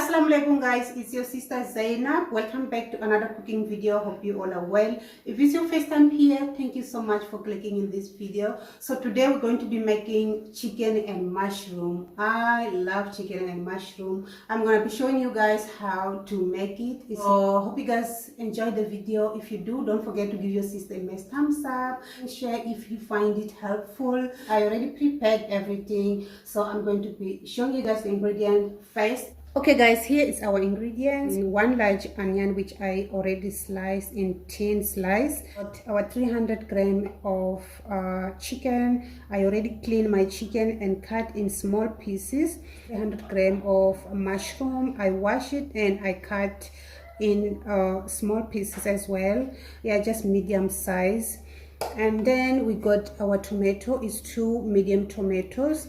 Assalamu alaikum guys, it's your sister Zainab. Welcome back to another cooking video. Hope you all are well. If it's your first time here, thank you so much for clicking in this video. So today we're going to be making chicken and mushroom. I love chicken and mushroom. I'm going to be showing you guys how to make it. So hope you guys enjoy the video. If you do, don't forget to give your sister a nice thumbs up and share if you find it helpful. I already prepared everything, so I'm going to be showing you guys the ingredient first. Okay guys, here is our ingredients. One large onion which I already sliced in thin slice. Our 300 gram of chicken. I already cleaned my chicken and cut in small pieces. 300 gram of mushroom. I wash it and I cut in small pieces as well. Yeah, just medium size. And then we got our tomato. Is 2 medium tomatoes.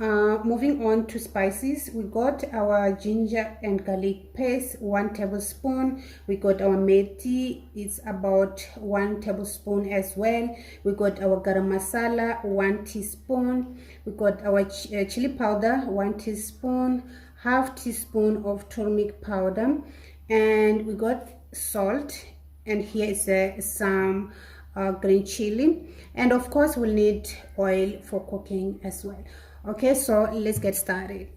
Moving on to spices, we got our ginger and garlic paste, 1 tablespoon. We got our methi, it's about 1 tablespoon as well. We got our garam masala, 1 teaspoon. We got our chili powder, 1 teaspoon, half teaspoon of turmeric powder, and we got salt, and here is some green chili, and of course we'll need oil for cooking as well. Okay, so let's get started.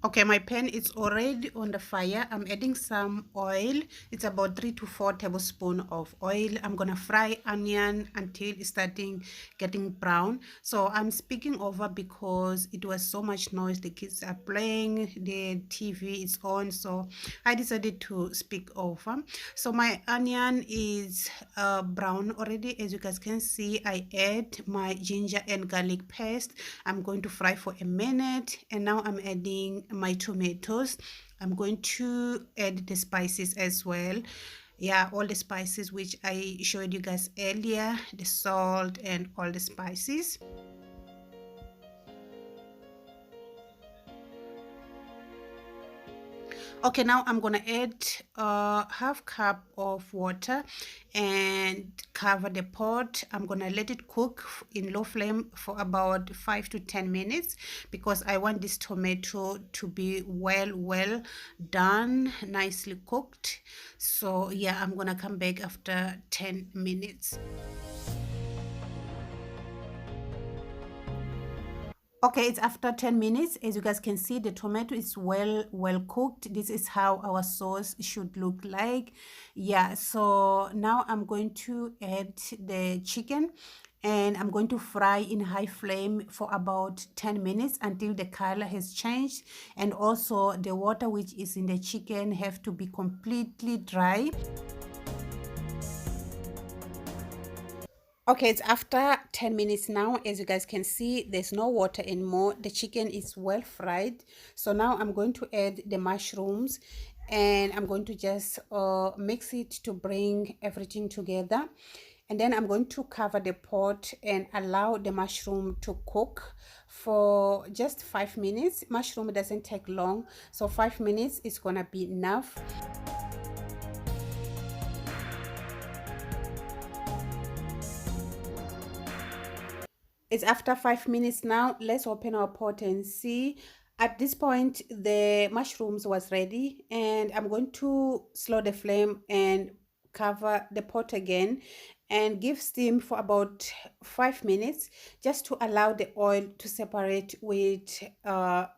Okay, my pan is already on the fire. I'm adding some oil. It's about 3 to 4 tablespoons of oil. I'm gonna fry onion until it's starting getting brown. So I'm speaking over because it was so much noise. The kids are playing, the TV is on, so I decided to speak over. So my onion is brown already. As you guys can see, I add my ginger and garlic paste. I'm going to fry for a minute, and now I'm adding my tomatoes. I'm going to add the spices as well. Yeah, all the spices which I showed you guys earlier, the salt and all the spices. Okay, now I'm gonna add half cup of water and cover the pot. I'm gonna let it cook in low flame for about 5 to 10 minutes because I want this tomato to be well done, nicely cooked. So yeah, I'm gonna come back after 10 minutes. Okay, it's after 10 minutes. As you guys can see, the tomato is well cooked. This is how our sauce should look like. Yeah, so now I'm going to add the chicken, and I'm going to fry in high flame for about 10 minutes until the color has changed, and also the water which is in the chicken have to be completely dry. Okay, it's after 10 minutes now. As you guys can see, there's no water anymore. The chicken is well fried. So now I'm going to add the mushrooms, and I'm going to just mix it to bring everything together. And then I'm going to cover the pot and allow the mushroom to cook for just 5 minutes. Mushroom doesn't take long, so 5 minutes is gonna be enough. It's after 5 minutes now. Let's open our pot and see. At this point, the mushrooms was ready, and I'm going to slow the flame and cover the pot again and give steam for about 5 minutes just to allow the oil to separate with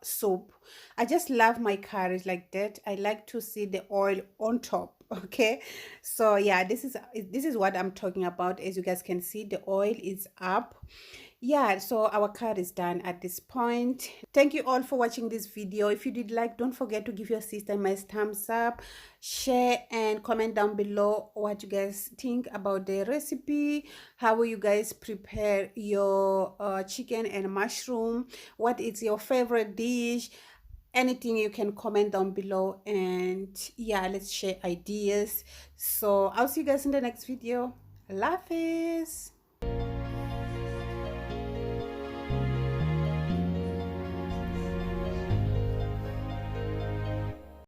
soup. I just love my curries like that. I like to see the oil on top. Okay, so yeah, this is what I'm talking about. As you guys can see, the oil is up. Yeah, so our card is done at this point. Thank you all for watching this video. If you did like, don't forget to give your sister a nice thumbs up, share and comment down below what you guys think about the recipe. How will you guys prepare your chicken and mushroom? What is your favorite dish? Anything, you can comment down below, and yeah, let's share ideas. So I'll see you guys in the next video. Allah Hafiz.